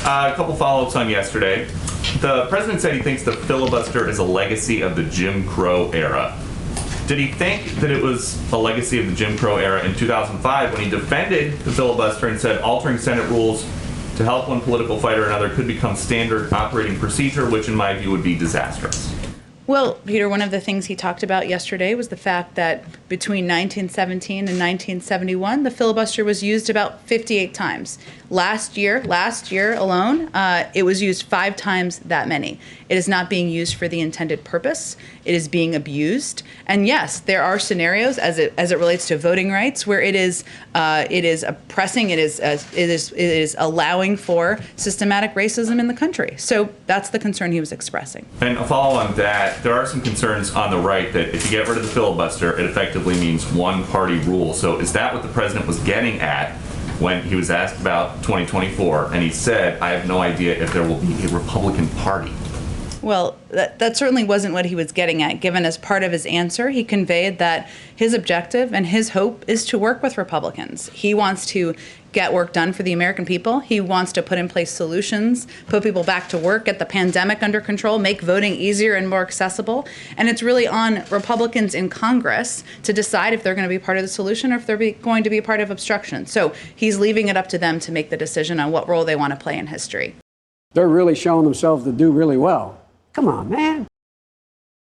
A couple follow-ups on yesterday. The president said he thinks the filibuster is a legacy of the Jim Crow era. Did he think that it was a legacy of the Jim Crow era in 2005 when he defended the filibuster and said altering Senate rules to help one political fighter or another could become standard operating procedure, which in my view would be disastrous? Well, Peter, one of the things he talked about yesterday was the fact that between 1917 and 1971, the filibuster was used about 58 times. Last year alone, it was used 5 times that many. It is not being used for the intended purpose. It is being abused. And yes, there are scenarios as it relates to voting rights where it is oppressing. It is allowing for systematic racism in the country. So that's the concern he was expressing. And a follow on that, there are some concerns on the right that if you get rid of the filibuster, it effectively means one-party rule. So is that what the president was getting at when he was asked about 2024? And he said, I have no idea if there will be a Republican Party. Well, that certainly wasn't what he was getting at. Given as part of his answer, he conveyed that his objective and his hope is to work with Republicans. He wants to get work done for the American people. He wants to put in place solutions, put people back to work, get the pandemic under control, make voting easier and more accessible. And it's really on Republicans in Congress to decide if they're going to be part of the solution or if they're going to be part of obstruction. So he's leaving it up to them to make the decision on what role they want to play in history. They're really showing themselves to do really well. Come on, man.